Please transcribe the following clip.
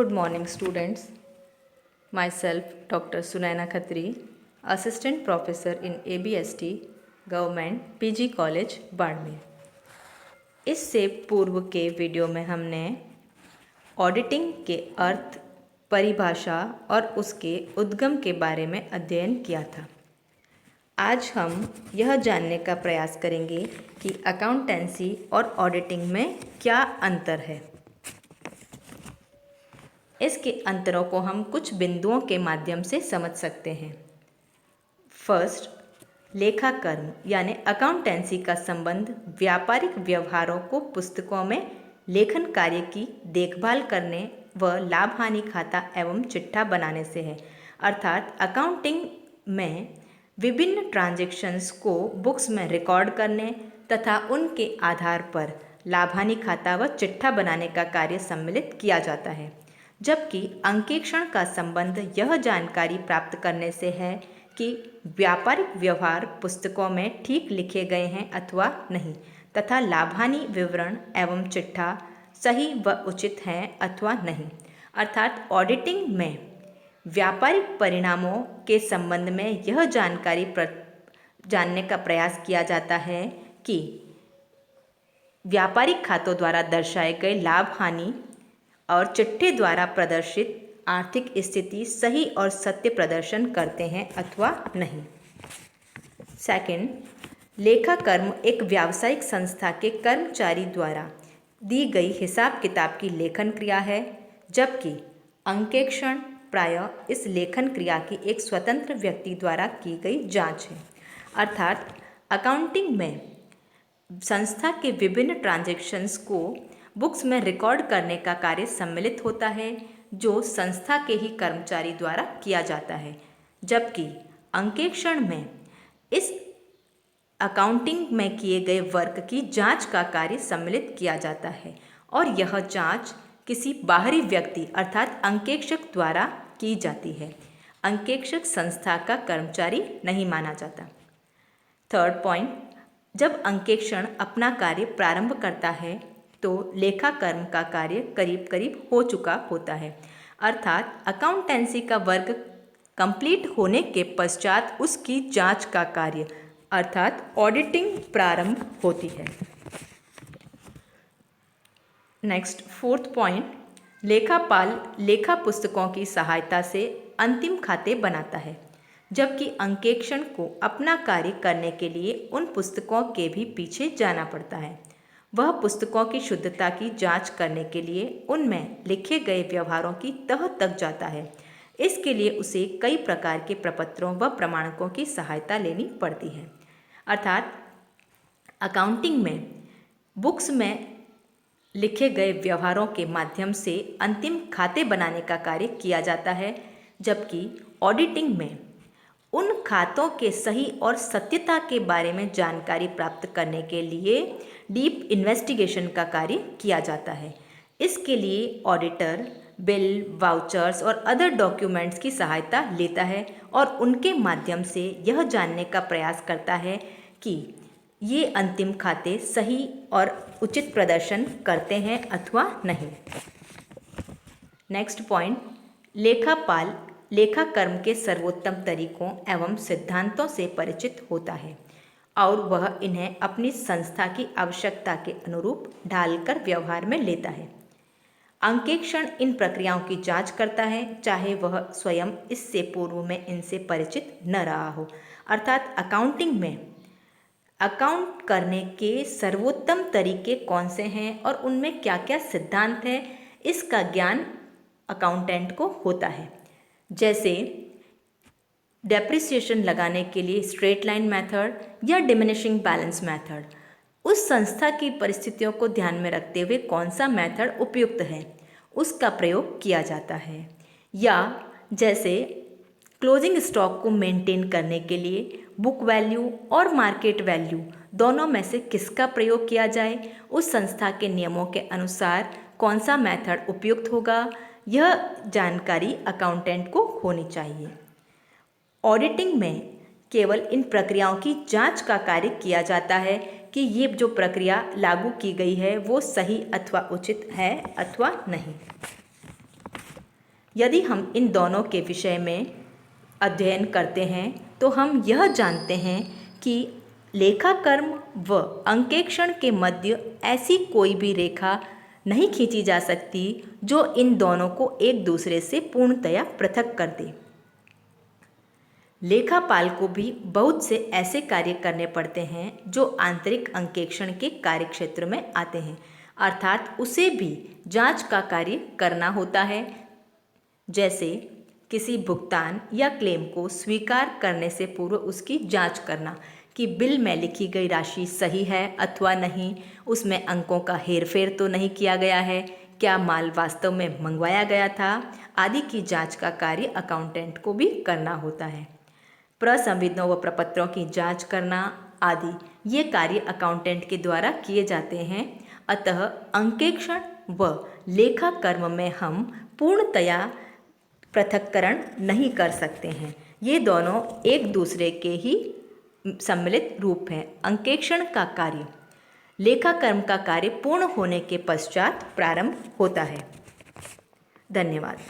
Good morning, students. Myself, Dr. Sunaina Khatri, Assistant Professor in ABST, Government PG College, Barmer. इससे पूर्व के video में हमने ऑडिटिंग के अर्थ, परिभाषा और उसके उद्गम के बारे में अध्ययन किया था। आज हम यह जानने का प्रयास करेंगे कि अकाउंटेंसी और ऑडिटिंग में क्या अंतर है। इसके अंतरों को हम कुछ बिंदुओं के माध्यम से समझ सकते हैं। फर्स्ट, लेखाकर्म यानी अकाउंटेंसी का संबंध व्यापारिक व्यवहारों को पुस्तकों में लेखन कार्य की देखभाल करने व लाभ हानि खाता एवं चिट्ठा बनाने से है। अर्थात अकाउंटिंग में विभिन्न ट्रांजैक्शंस को बुक्स में रिकॉर्ड करने तथा उनके आधार पर लाभ हानि खाता व चिट्ठा बनाने का कार्य सम्मिलित किया जाता है, जबकि अंकेक्षण का संबंध यह जानकारी प्राप्त करने से है कि व्यापारिक व्यवहार पुस्तकों में ठीक लिखे गए हैं अथवा नहीं, तथा लाभ हानि विवरण एवं चिट्ठा सही व उचित हैं अथवा नहीं। अर्थात ऑडिटिंग में व्यापारिक परिणामों के संबंध में यह जानकारी जानने का प्रयास किया जाता है कि व्यापारिक खातों द्वारा दर्शाए गए लाभ हानि और चिट्ठे द्वारा प्रदर्शित आर्थिक स्थिति सही और सत्य प्रदर्शन करते हैं अथवा नहीं। सेकंड, लेखाकर्म एक व्यावसायिक संस्था के कर्मचारी द्वारा दी गई हिसाब किताब की लेखन क्रिया है, जबकि अंकेक्षण प्रायः इस लेखन क्रिया की एक स्वतंत्र व्यक्ति द्वारा की गई जांच है। अर्थात अकाउंटिंग में संस्था के विभिन्न ट्रांजैक्शंस को बुक्स में रिकॉर्ड करने का कार्य सम्मिलित होता है, जो संस्था के ही कर्मचारी द्वारा किया जाता है, जबकि अंकेक्षण में इस अकाउंटिंग में किए गए वर्क की जांच का कार्य सम्मिलित किया जाता है और यह जांच किसी बाहरी व्यक्ति अर्थात अंकेक्षक द्वारा की जाती है। अंकेक्षक संस्था का कर्मचारी नहीं माना जाता। थर्ड पॉइंट, जब अंकेक्षण अपना कार्य प्रारंभ करता है तो लेखाकर्म का कार्य करीब करीब हो चुका होता है। अर्थात अकाउंटेंसी का वर्क कंप्लीट होने के पश्चात उसकी जांच का कार्य अर्थात ऑडिटिंग प्रारंभ होती है। नेक्स्ट, फोर्थ पॉइंट, लेखापाल लेखा पुस्तकों की सहायता से अंतिम खाते बनाता है, जबकि अंकेक्षण को अपना कार्य करने के लिए उन पुस्तकों के भी पीछे जाना पड़ता है। वह पुस्तकों की शुद्धता की जांच करने के लिए उनमें लिखे गए व्यवहारों की तह तक जाता है। इसके लिए उसे कई प्रकार के प्रपत्रों व प्रमाणकों की सहायता लेनी पड़ती है। अर्थात अकाउंटिंग में बुक्स में लिखे गए व्यवहारों के माध्यम से अंतिम खाते बनाने का कार्य किया जाता है, जबकि ऑडिटिंग में उन खातों के सही और सत्यता के बारे में जानकारी प्राप्त करने के लिए डीप इन्वेस्टिगेशन का कार्य किया जाता है। इसके लिए ऑडिटर बिल, वाउचर्स और अदर डॉक्यूमेंट्स की सहायता लेता है और उनके माध्यम से यह जानने का प्रयास करता है कि ये अंतिम खाते सही और उचित प्रदर्शन करते हैं अथवा नहीं। नेक्स्ट पॉइंट, लेखापाल लेखाकर्म के सर्वोत्तम तरीकों एवं सिद्धांतों से परिचित होता है और वह इन्हें अपनी संस्था की आवश्यकता के अनुरूप ढालकर व्यवहार में लेता है। अंकेक्षण इन प्रक्रियाओं की जांच करता है, चाहे वह स्वयं इससे पूर्व में इनसे परिचित न रहा हो। अर्थात अकाउंटिंग में अकाउंट करने के सर्वोत्तम तरीके कौन से हैं और उनमें क्या क्या सिद्धांत हैं, इसका ज्ञान अकाउंटेंट को होता है। जैसे डेप्रिसिएशन लगाने के लिए स्ट्रेट लाइन मेथड या डिमिनिशिंग बैलेंस मेथड, उस संस्था की परिस्थितियों को ध्यान में रखते हुए कौन सा मेथड उपयुक्त है उसका प्रयोग किया जाता है। या जैसे क्लोजिंग स्टॉक को मेंटेन करने के लिए बुक वैल्यू और मार्केट वैल्यू दोनों में से किसका प्रयोग किया जाए, उस संस्था के नियमों के अनुसार कौन सा मेथड उपयुक्त होगा, यह जानकारी अकाउंटेंट को होनी चाहिए। ऑडिटिंग में केवल इन प्रक्रियाओं की जांच का कार्य किया जाता है कि ये जो प्रक्रिया लागू की गई है वो सही अथवा उचित है अथवा नहीं। यदि हम इन दोनों के विषय में अध्ययन करते हैं तो हम यह जानते हैं कि लेखाकर्म व अंकेक्षण के मध्य ऐसी कोई भी रेखा नहीं खींची जा सकती जो इन दोनों को एक दूसरे से पूर्णतया पृथक कर दे। लेखापाल को भी बहुत से ऐसे कार्य करने पड़ते हैं जो आंतरिक अंकेक्षण के कार्यक्षेत्र में आते हैं, अर्थात उसे भी जांच का कार्य करना होता है, जैसे किसी भुगतान या क्लेम को स्वीकार करने से पूर्व उसकी जांच करना कि बिल में लिखी गई राशि सही है अथवा नहीं, उसमें अंकों का हेरफेर तो नहीं किया गया है, क्या माल वास्तव में मंगवाया गया था आदि की जांच का कार्य अकाउंटेंट को भी करना होता है। प्रसंविधानों व प्रपत्रों की जांच करना आदि ये कार्य अकाउंटेंट के द्वारा किए जाते हैं। अतः अंकेक्षण व लेखाकर्म में हम पूर्णतया पृथक्करण नहीं कर सकते हैं। ये दोनों एक दूसरे के ही सम्मिलित रूप हैं। अंकेक्षण का कार्य लेखाकर्म का कार्य पूर्ण होने के पश्चात प्रारंभ होता है। धन्यवाद।